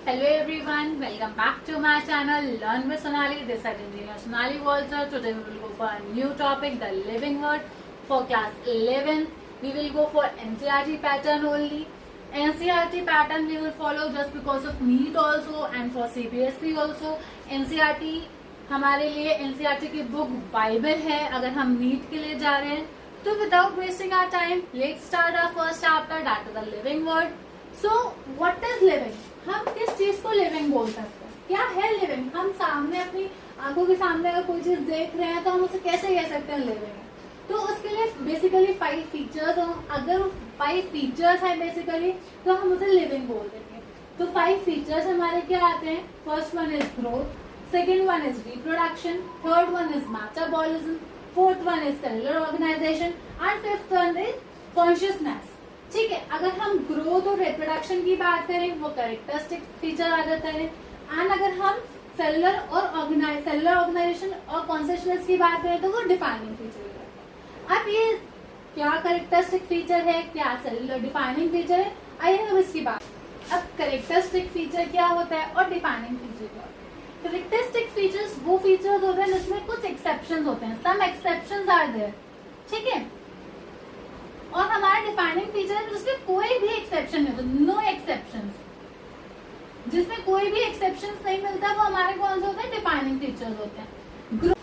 Hello everyone, welcome back to my channel Learn with Sonali. This is Engineer Sonali Walter. Today we will go for a new topic, the living word for class 11. We will go for NCERT pattern only. NCERT pattern we will follow just because of NEET also and for CBSE also. NCERT हमारे लिए NCERT की book Bible है अगर हम NEET के लिए जा रहे हैं. तो without wasting our time let's start our first chapter, that is the living world. So what is living? हम किस चीज को लिविंग बोल सकते हैं? क्या है लिविंग? हम सामने अपनी आंखों के सामने अगर कोई चीज देख रहे हैं तो हम उसे कैसे कह सकते हैं लिविंग? तो उसके लिए बेसिकली 5 फीचर्स हो. अगर 5 फीचर्स है बेसिकली तो हम उसे लिविंग बोल देंगे. तो 5 फीचर्स हमारे क्या आते हैं? First one is growth, second one is reproduction, third one is metabolism, fourth one is cellular organisation and fifth one is consciousness. ठीक है, अगर हम ग्रोथ और रिप्रोडक्शन की बात करें वो कैरेक्टरिस्टिक फीचर आ जाता है. एंड अगर हम सेलुलर ऑर्गेनाइजेशन और कॉन्शियसनेस की बात करें तो वो डिफाइनिंग फीचर हो जाता है. अब ये क्या कैरेक्टरिस्टिक फीचर है, क्या सेलुलर डिफाइनिंग फीचर है, आइए हम इसकी बात. अब कैरेक्टरिस्टिक फीचर क्या होता है और डिफाइनिंग फीचर क्या होता है? कैरेक्टरिस्टिक फीचर्स वो फीचर्स होते हैं जिसमें कुछ एक्सेप्शंस होते हैं. Some exceptions are there. ठीक है, और हमारा डिफाइनिंग फीचर है जिसमें कोई भी एक्सेप्शन नहीं होता. नो एक्सेप्शंस, जिसमें कोई भी एक्सेप्शंस नहीं मिलता वो हमारे कौन से होते हैं? डिफाइनिंग फीचर्स होते हैं.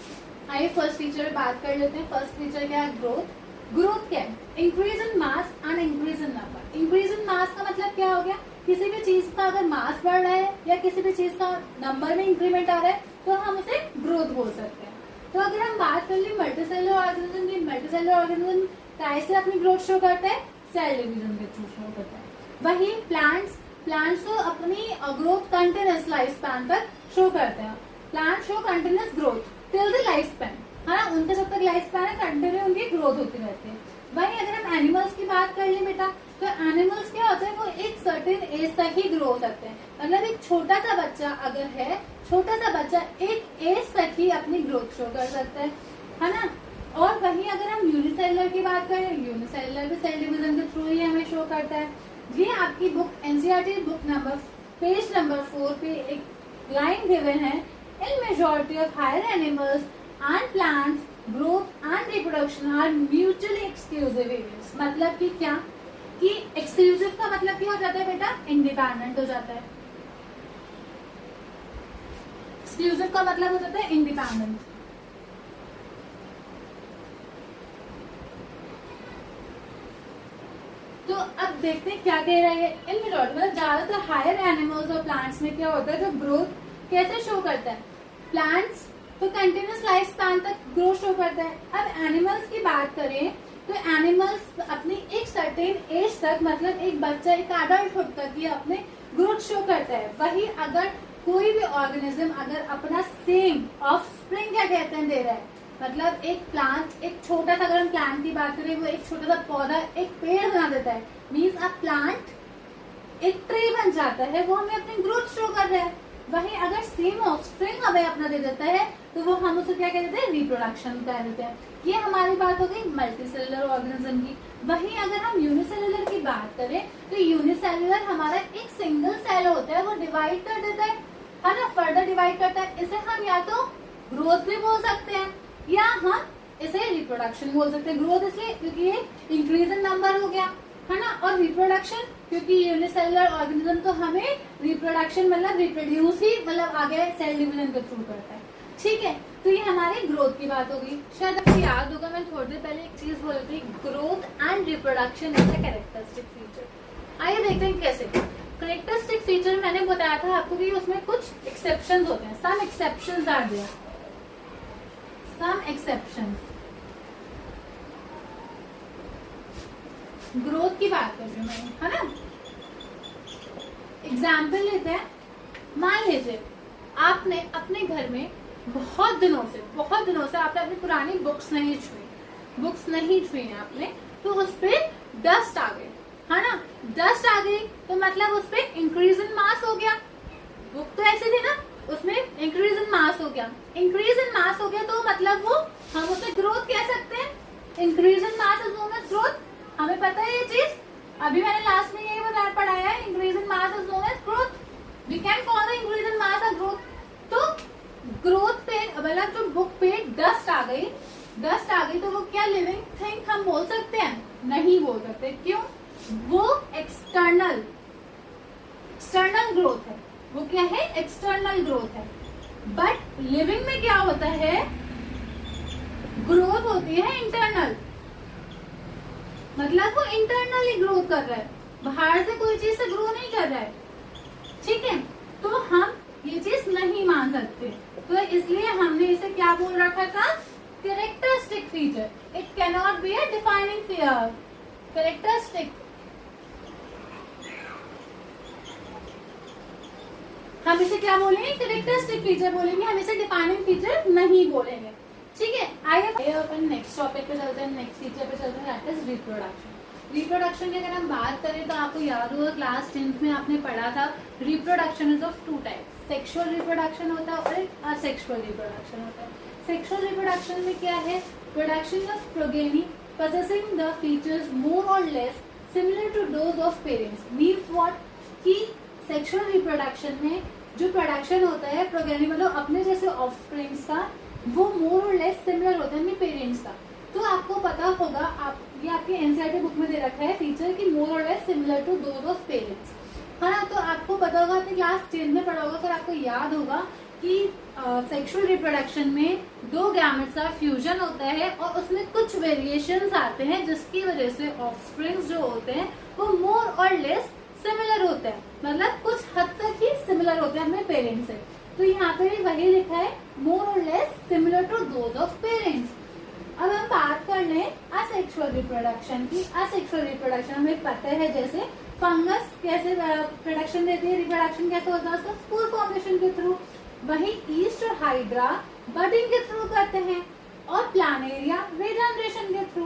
आइए फर्स्ट फीचर पे बात कर लेते हैं. फर्स्ट फीचर क्या है? ग्रोथ. ग्रोथ क्या है? Increase in mass and increase in number. Increase in mass का मतलब क्या हो गया? किसी भी चीज का अगर मास बढ़ रहा है या किसी भी चीज का नंबर में इंक्रीमेंट आ रहा है तो हम उसे ग्रोथ बोल सकते हैं. तो अगर हम बात कर ली मल्टीसेलुलर ऑर्गेनिज्म की, मल्टीसेलुलर ऑर्गेनिज्म कैसे अपनी ग्रोथ शो करता है? सेल डिवीजन के थ्रू शो करता है. वही प्लांट्स तो अपनी ग्रोथ कंटिन्यूअस लाइफ स्पैन तक शो करते हैं. Plant show continuous growth till the life span, है ना. उनका जब तक लाइफ स्पैन है कंटिन्यू उनकी ग्रोथ होती रहती है. वही अगर हम एनिमल्स की बात कर ले बेटा तो एनिमल्स क्या होता है? वो एक सर्टेन एज तक ही ग्रो हो सकते हैं. मतलब एक छोटा सा बच्चा अगर है, छोटा सा बच्चा एक एज तक ही अपनी ग्रोथ शो कर सकता है ना. और वहीं अगर हम यूनिसेलुलर की बात करें, यूनिसेलुलर भी सेल डिवीजन के थ्रू ही हमें शो करता है. ये आपकी book NCERT book number page number 4 पे एक लाइन गिवन है. In majority of higher animals and plants growth and reproduction are mutually exclusive events. मतलब कि क्या कि एक्सक्लूसिव का मतलब क्या हो जाता है बेटा? इंडिपेंडेंट हो जाता है. एक्सक्लूसिव का मतलब हो जाता है इंडिपेंडेंट. तो अब देखते हैं क्या कह रहा है. इन मेजॉरिटी मतलब ज्यादातर हायर एनिमल्स और प्लांट्स में क्या होता है? जो ग्रोथ कैसे शो करता है? प्लांट्स तो कंटिन्यूअस लाइफ स्पैन तक ग्रोथ शो करता है. अब एनिमल्स की बात करें तो एनिमल्स अपनी एक सर्टेन एज तक, मतलब एक बच्चा एक एडल्टहुड तक ही अपने ग्रोथ शो करता है. वही अगर कोई भी ऑर्गेनिज्म अगर अपना सेम ऑफस्प्रिंग क्या कहते हैं दे रहा है, मतलब एक प्लांट, एक छोटा सा, अगर हम प्लांट की बात करें वो एक छोटा सा पौधा एक पेड़ बना देता है. मीन्स अ प्लांट एक ट्री बन जाता है, वो हमें अपनी ग्रोथ शो कर रहा है. वहीं अगर सेम ऑफस्प्रिंग हमें अपना दे देता है तो वो हम उसे क्या कह देते हैं? रिप्रोडक्शन कह देते हैं. ये हमारी बात हो गई मल्टीसेलुलर ऑर्गेनिज्म की. वहीं अगर हम यूनिसेलुलर की बात करें तो यूनिसेलुलर हमारा एक सिंगल सेल होता है, वो डिवाइड कर देता है ना, फर्दर डिवाइड करता है. इसे हम या तो ग्रोथ भी बोल सकते हैं या हम इसे रिप्रोडक्शन बोल सकते हैं. ग्रोथ इसलिए क्योंकि ये इंक्रीज इन नंबर हो गया, है ना, और रिप्रोडक्शन क्योंकि यूनिसेलुलर ऑर्गेनिज्म तो हमें रिप्रोडक्शन मतलब रिप्रोड्यूस ही मतलब आगे सेल डिवीजन के थ्रू करता है. ठीक है, तो ये हमारी ग्रोथ की बात होगी. शायद आपको याद होगा मैं थोड़ी देर पहले एक चीज बोल रही थी, growth and reproduction is a characteristic feature. आइए देखते हैं कैसे. कैरेक्टरिस्टिक फीचर मैंने बताया था आपको कि उसमें कुछ एक्सेप्शंस होते हैं. Some exceptions are there. Some exceptions. Growth की बात कर रही हूँ मैं, है ना. एग्जाम्पल लेते हैं. मान लीजिए आपने अपने घर में बहुत दिनों से आपने अपनी पुरानी बुक्स नहीं छुई है आपने, तो उस पे डस्ट आ गई, है ना. डस्ट आ गई तो मतलब उस पे इंक्रीज इन मास हो गया. बुक तो ऐसे थी ना, उसमें इंक्रीज इन मास हो गया. इंक्रीज इन मास हो गया तो मतलब वो हम उसे ग्रोथ कह सकते हैं. Increase in mass is known as growth. हमें पता है ये चीज, अभी मैंने लास्ट में यही पढ़ाया है. Increase in mass is known as growth. We can मतलब जो बुक पे डस्ट आ गई तो वो क्या लिविंग थिंग हम बोल सकते हैं? नहीं बोल सकते। क्यों? वो एक्सटर्नल ग्रोथ है। वो क्या है? एक्सटर्नल ग्रोथ है। बट लिविंग में क्या होता है? ग्रोथ होती है इंटरनल, मतलब वो इंटरनली ग्रो कर रहा है, बाहर से कोई चीज से ग्रो नहीं कर रहा है। ठीक है, तो हम ये चीज नहीं मान सकते, तो इसलिए हमने इसे क्या बोल रखा था? Characteristic feature. It can not be a defining feature. Characteristic, हम इसे क्या बोलेंगे? कैरेक्टरिस्टिक फीचर बोलेंगे, हम इसे डिफाइनिंग फीचर नहीं बोलेंगे। ठीक है, आइए अपन नेक्स्ट टॉपिक पे चलते हैं, नेक्स्ट फीचर पे चलते हैं, दैट इज रिप्रोडक्शन। रिप्रोडक्शन की अगर हम बात करें तो आपको याद होगा क्लास 10th में आपने पढ़ा था reproduction is of 2 types, sexual reproduction होता है और असेक्सुअल रिप्रोडक्शन होता है। सेक्सुअल रिप्रोडक्शन में क्या है? Production of progeny possessing the features more or less similar to those of parents। means what? कि सेक्सुअल रिप्रोडक्शन में जो प्रोडक्शन होता है प्रोगेनी मतलब अपने जैसे ऑफस्प्रिंग्स का, वो मोर और लेस सिमिलर होता है अपने पेरेंट्स का। तो आपको पता होगा, आप ये आपके एनसीईआरटी बुक में दे रखा है फीचर कि more or less similar to those of parents, है ना। तो आपको पता होगा, आपने क्लास 10 में पढ़ा होगा, फिर आपको याद होगा कि सेक्सुअल रिप्रोडक्शन में 2 गैमेट्स का फ्यूजन होता है और उसमें कुछ वेरिएशंस आते हैं जिसकी वजह से ऑफस्प्रिंग्स जो होते हैं वो मोर और लेस सिमिलर होते हैं, मतलब कुछ हद तक ही सिमिलर होते हैं अपने पेरेंट्स से। तो यहाँ पे भी वही लिखा है, more or less similar to those of parents. अब हम बात कर लें असेक्सुअल रिप्रोडक्शन की। असेक्सुअल रिप्रोडक्शन हमें पता है, जैसे फंगस कैसे प्रोडक्शन देती है, रिप्रोडक्शन कैसे होता है उसका? स्पोर फॉर्मेशन के थ्रू। वही ईस्ट और हाइड्रा बडिंग के थ्रू करते हैं और प्लानेरिया रीजनरेशन के थ्रू,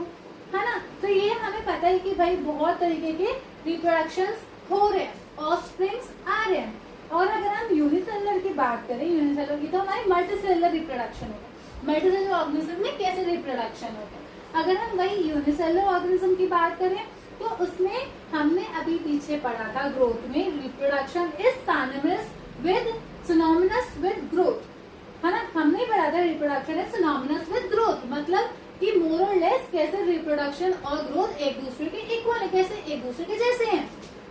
है ना। तो ये हमें पता है कि भाई बहुत तरीके के रिप्रोडक्शंस हो रहे हैं, ऑफस्प्रिंग्स आ रहे हैं। और अगर हम यूनिसेलुलर की बात करें, यूनिसेलुलर की तो हमारी मल्टीसेलुलर रिप्रोडक्शन होगा। मल्टीसेलुलर ऑर्गेनिज्म में कैसे रिप्रोडक्शन होता है? अगर हम वही यूनिसेलुलर ऑर्गेनिज्म की बात करें तो उसमें हमने अभी पीछे पढ़ा था ग्रोथ में, reproduction is synonymous with growth, है ना। हमने पढ़ा था reproduction is synonymous with growth, मतलब कि मोर और लेस कैसे रिप्रोडक्शन और ग्रोथ एक दूसरे के इक्वल है, कैसे एक दूसरे के जैसे हैं,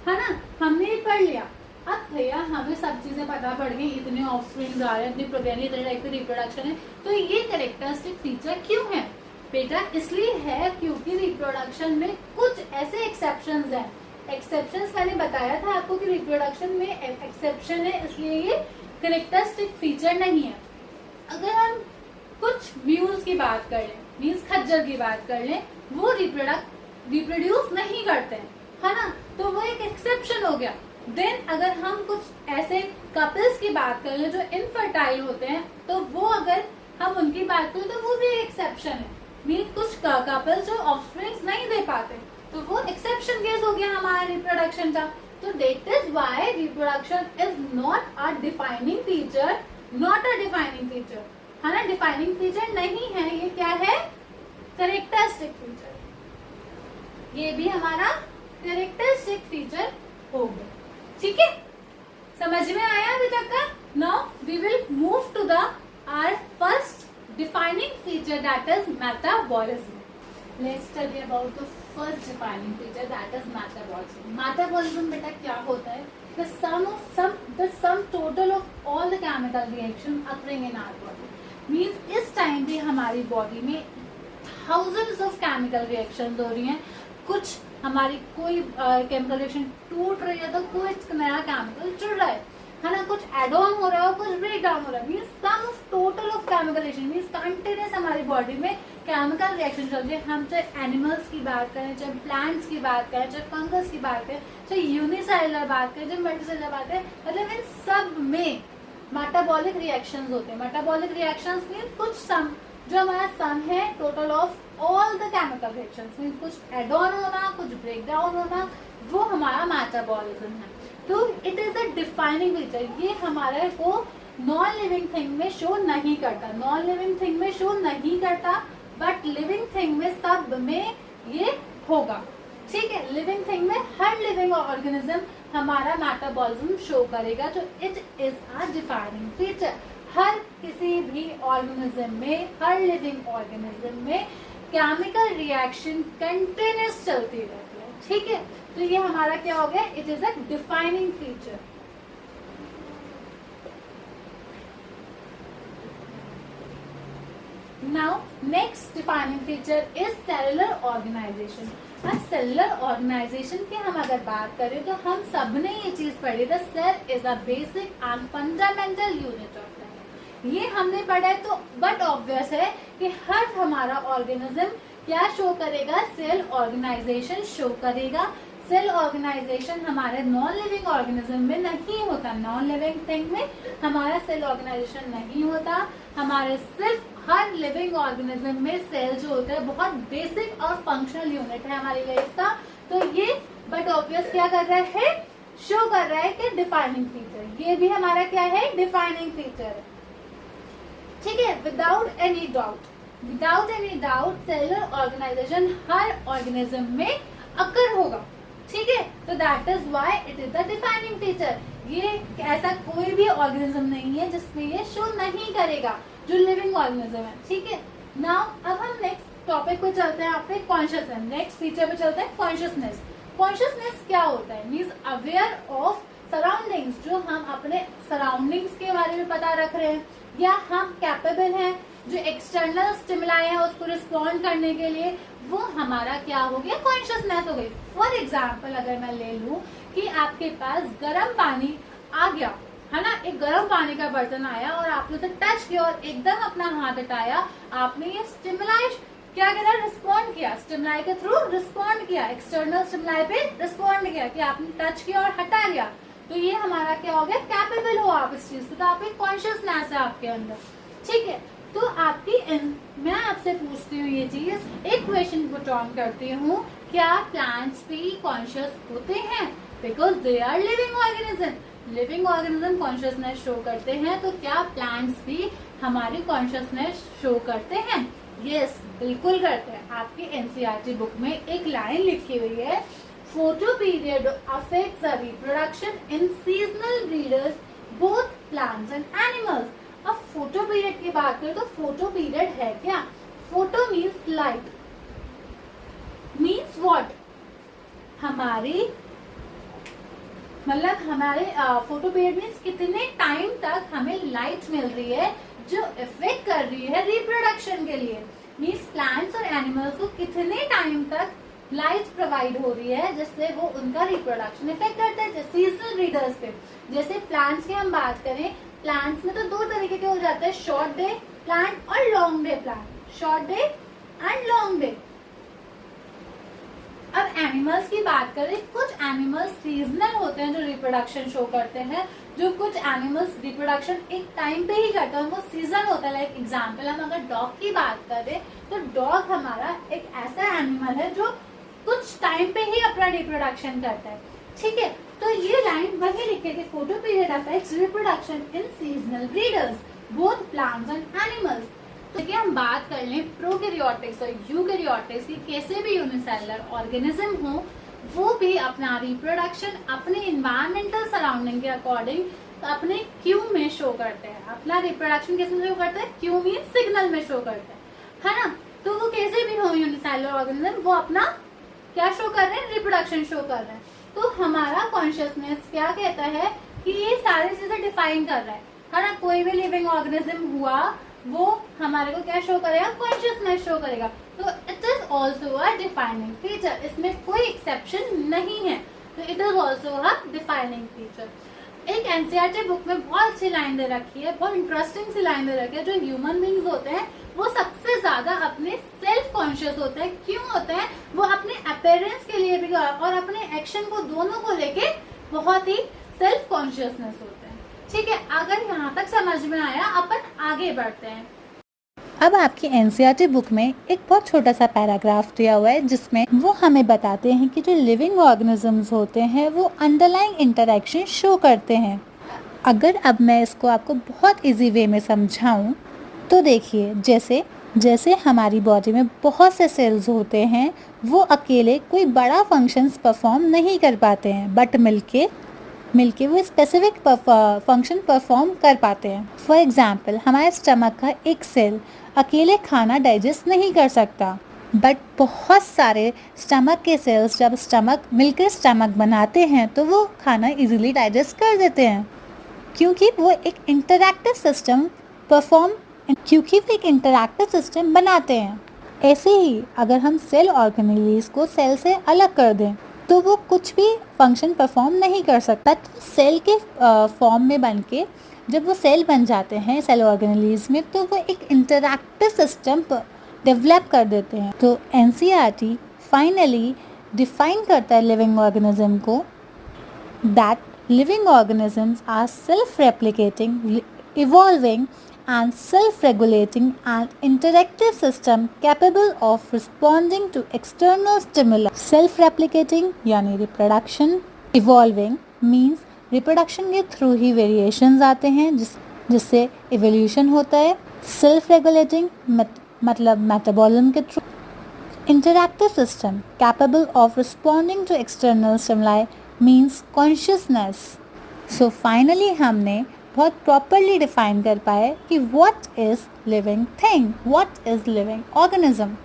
है ना। हमने ये पढ़ लिया। अब भैया हमें सब चीजें पता पड़ गई, इतने ऑफस्प्रिंग्स आ रहे हैं, इतनी प्रोगेनी, इतने टाइप की रिप्रोडक्शन है, तो ये कैरेक्टरिस्टिक फीचर क्यों है बेटा? इसलिए है क्योंकि रिप्रोडक्शन में कुछ ऐसे एक्सेप्शंस हैं। एक्सेप्शंस मैंने बताया था आपको कि रिप्रोडक्शन में एक्सेप्शन है, इसलिए ये कैरेक्टरिस्टिक फीचर नहीं है। अगर हम कुछ म्यूज की बात कर लें, मीन्स खज्जर की बात कर लें, वो रिप्रोड्यूस नहीं करते हैं, है ना, तो वो एक एक्सेप्शन हो गया। देन अगर हम कुछ ऐसे कपल्स की बात कर लें जो इनफर्टाइल होते हैं, तो वो अगर हम उनकी बात करें तो वो भी एक एक्सेप्शन है। मीन्स कुछ कपल्स जो ऑफस्प्रिंग्स नहीं दे पाते, तो वो एक्सेप्शन केस हो गया हमारा रिप्रोडक्शन का। तो that is why reproduction is not a defining feature, not a defining feature, है ना। डिफाइनिंग फीचर नहीं है, ये क्या है? Characteristic feature. ये भी हमारा कैरेक्टरिस्टिक फीचर हो गया। ठीक है, समझ में आया अभी तक का? Now we will move to the our first defining feature, that is metabolism. Let's study about the first defining feature, that is metabolism. Metabolism बेटा क्या होता है? The sum total of all the chemical reactions occurring in our body. Means इस time पे हमारी body में thousands of chemical reactions हो रही हैं। कुछ हमारी कोई केमिकल रिएक्शन टूट रही है तो कोई नया केमिकल जुड़ रहा है ना, कुछ एड ऑन हो रहा है और कुछ ब्रेक डाउन हो रहा है। Means sum of total of chemical reaction, means continuous हमारी बॉडी में केमिकल रिएक्शन चल रही है। हम चाहे एनिमल्स की बात करें, चाहे प्लांट्स की बात करें, चाहे फंगस की बात करें, चाहे यूनिसेलुलर बात करें, चाहे मल्टीसेलुलर बात करें, मतलब इन सब में मेटाबॉलिक रिएक्शंस होते हैं। मेटाबॉलिक रिएक्शंस मीन्स कुछ सम, जो हमारा सम है total of all the chemical reactions, means कुछ एड ऑन होना, कुछ ब्रेक डाउन होना, वो हमारा मेटाबॉलिज्म है। तो it is a defining feature. ये हमारे को नॉन लिविंग थिंग में शो नहीं करता, नॉन लिविंग थिंग में शो नहीं करता, बट लिविंग थिंग में सब में ये होगा। ठीक है, लिविंग थिंग में हर लिविंग ऑर्गेनिज्म हमारा मेटाबॉलिज्म शो करेगा, जो it is a defining feature. हर किसी भी ऑर्गेनिज्म में, हर लिविंग ऑर्गेनिज्म में केमिकल रिएक्शन कंटिन्यूस चलती रहती है, ठीक है। तो ये हमारा क्या हो गया, it is a defining feature. Now next defining feature is cellular organisation. अब सेलुलर ऑर्गेनाइजेशन की हम अगर बात करें तो हम सब ने ये चीज पढ़ी, the cell is a basic and fundamental unit of life. ये हमने पढ़ा है, तो बट ऑब्वियस है कि हर हमारा ऑर्गेनिज्म क्या शो करेगा, सेल ऑर्गेनाइजेशन शो करेगा। सेल ऑर्गेनाइजेशन हमारे नॉन लिविंग ऑर्गेनिज्म में नहीं होता, नॉन लिविंग थिंग में हमारा सेल ऑर्गेनाइजेशन नहीं होता। हमारे सिर्फ हर लिविंग ऑर्गेनिज्म में सेल जो होता है बहुत बेसिक और फंक्शनल यूनिट है हमारी लाइफ का। तो ये बट ऑब्वियस क्या कर रहा है, शो कर रहा है कि डिफाइनिंग फीचर, ये भी हमारा क्या है, डिफाइनिंग फीचर, ठीक है। Without any doubt cellular organisation हर ऑर्गेनिज्म में अकर होगा, ठीक है। तो that is why it is the defining feature. ये ऐसा कोई भी ऑर्गेनिज्म नहीं है जिसमें ये शो नहीं करेगा, जो लिविंग ऑर्गेनिज्म है, ठीक है। नाउ अब हम नेक्स्ट टॉपिक पे चलते हैं, आपके कॉन्शियसनेस, नेक्स्ट फीचर पे चलते हैं, कॉन्शियसनेस। कॉन्शियसनेस क्या होता है, मीन्स अवेयर ऑफ सराउंडिंग्स, जो हम अपने सराउंडिंग्स के बारे में पता रख रहे हैं, या हम कैपेबल हैं जो एक्सटर्नल स्टिमुलाई है उसको रिस्पॉन्ड करने के लिए, वो हमारा क्या हो गया, कॉन्शियसनेस हो गई। फॉर एग्जाम्पल अगर मैं ले लूं कि आपके पास गर्म पानी आ गया है ना, एक गर्म पानी का बर्तन आया और आपने उसे टच किया और एकदम अपना हाथ हटाया, आपने ये स्टिमुलाई क्या करा, रिस्पॉन्ड किया, स्टिमुलाई के थ्रू रिस्पॉन्ड किया, एक्सटर्नल स्टिमुलाई पे रिस्पॉन्ड किया कि आपने टच किया और हटा लिया। तो ये हमारा क्या हो गया, कैपेबल हो आप इस चीज को, तो आपकी कॉन्शियसनेस है आपके अंदर, ठीक है। तो आपकी मैं आपसे पूछती हूँ ये चीज, एक क्वेश्चन पुट ऑन करती हूँ, क्या प्लांट्स भी कॉन्शियस होते हैं, because they are living organism. Living organism consciousness show करते हैं, तो क्या प्लांट्स भी हमारी कॉन्शियसनेस शो करते हैं? यस, बिल्कुल करते हैं। आपकी एनसीईआरटी बुक में एक लाइन लिखी हुई है, photo period affects the reproduction in seasonal breeders both plants and animals. अब फोटो पीरियड की बात करें तो फोटो पीरियड है क्या? Photo means light, means what, हमारी मतलब हमारे फोटो पीरियड मीन्स कितने टाइम तक हमें लाइट मिल रही है जो इफेक्ट कर रही है रिप्रोडक्शन के लिए। मीन्स प्लांट्स और एनिमल्स को कितने टाइम तक लाइट प्रोवाइड हो रही है जिससे वो उनका रिप्रोडक्शन इफेक्ट करता है। जैसे सीजनल ब्रीडर्स पे, जैसे प्लांट्स की हम बात करें, प्लांट्स में तो दो तरीके के हो जाते हैं, शॉर्ट डे प्लांट और long day plant, short day and long day. अब एनिमल्स की बात करें, कुछ एनिमल्स सीजनल होते हैं जो रिप्रोडक्शन शो करते हैं, जो कुछ एनिमल्स रिप्रोडक्शन एक टाइम पे ही करते हैं, उनको सीजन होता है। लाइक एग्जांपल हम अगर डॉग की बात करें तो डॉग हमारा एक ऐसा एनिमल है जो कुछ टाइम पे ही अपना रिप्रोडक्शन करता है, ठीक है। तो ये लाइन वही लिखे थे, photo period affects reproduction in seasonal breeders both plants and animals. देखिए हम बात कर लें प्रोकैरियोटिक्स और यूकैरियोटिक्स की, कैसे भी यूनिसेलुलर ऑर्गेनिज्म हो वो भी अपना रिप्रोडक्शन अपने इन्वायरमेंटल सराउंडिंग के अकॉर्डिंग अपने क्यू में शो करते हैं। अपना रिप्रोडक्शन कैसे शो करते हैं? क्यू मीन सिग्नल में शो करते हैं, है ना। तो वो कैसे भी हो यूनिसेलुलर ऑर्गेनिज्म, वो अपना क्या शो कर रहे हैं? रिप्रोडक्शन शो कर रहे हैं। तो हमारा कॉन्शियसनेस क्या कहता है कि ये सारी चीजें डिफाइन कर रहा है ना। कोई भी लिविंग ऑर्गेनिज्म हुआ वो हमारे को क्या शो करेगा? कॉन्शियसनेस शो करेगा। तो it is also a defining feature, इसमें कोई एक्सेप्शन नहीं है। तो it is also a defining feature. एक एनसीईआरटी बुक में बहुत अच्छी लाइन दे रखी है, बहुत इंटरेस्टिंग सी लाइन दे रखी है, जो ह्यूमन बींग्स होते हैं वो सबसे ज्यादा अपने सेल्फ कॉन्शियस होते हैं। क्यों होते हैं? वो अपने अपीयरेंस के लिए भी और अपने एक्शन को दोनों को लेके बहुत ही सेल्फ कॉन्शियसनेस होते हैं, ठीक है। अगर यहाँ तक समझ में आया, अपन आगे बढ़ते हैं। अब आपकी एनसीईआरटी बुक में एक बहुत छोटा सा पैराग्राफ दिया हुआ है जिसमें वो हमें बताते हैं कि जो लिविंग ऑर्गेनिजम्स होते हैं वो अंडरलाइंग इंटरेक्शन शो करते हैं। अगर अब मैं इसको आपको बहुत इजी वे में समझाऊं तो देखिए, जैसे हमारी बॉडी में बहुत से सेल्स होते हैं, वो अकेले कोई बड़ा फंक्शंस परफॉर्म नहीं कर पाते हैं, बट मिलके मिलके वो स्पेसिफिक फंक्शन परफॉर्म कर पाते हैं। फॉर एग्जाम्पल, हमारे स्टमक का एक सेल अकेले खाना डाइजेस्ट नहीं कर सकता, बट बहुत सारे स्टमक के सेल्स जब मिलकर स्टमक बनाते हैं तो वो खाना इजीली डाइजेस्ट कर देते हैं, क्योंकि वो एक इंटरैक्टिव सिस्टम बनाते हैं। ऐसे ही अगर हम सेल ऑर्गेनेलीज को सेल से अलग कर दें तो वो कुछ भी फंक्शन परफॉर्म नहीं कर सकता। तो सेल के फॉर्म में बन के जब वो सेल बन जाते हैं सेल ऑर्गेनेलीज में, तो वो एक इंटरैक्टिव सिस्टम डेवलप कर देते हैं। तो एनसीईआरटी फाइनली डिफाइन करता है लिविंग ऑर्गेनिज्म को, that living organisms are self replicating, evolving and self-regulating and interactive system capable of responding to external stimuli. Self-replicating यानी reproduction, evolving means reproduction के through ही variations आते हैं जिससे evolution होता है। Self-regulating मतलब metabolism के through. Interactive system capable of responding to external stimuli means consciousness. So finally हमने बहुत प्रॉपरली डिफाइन कर पाए कि what is living thing, what is living organism.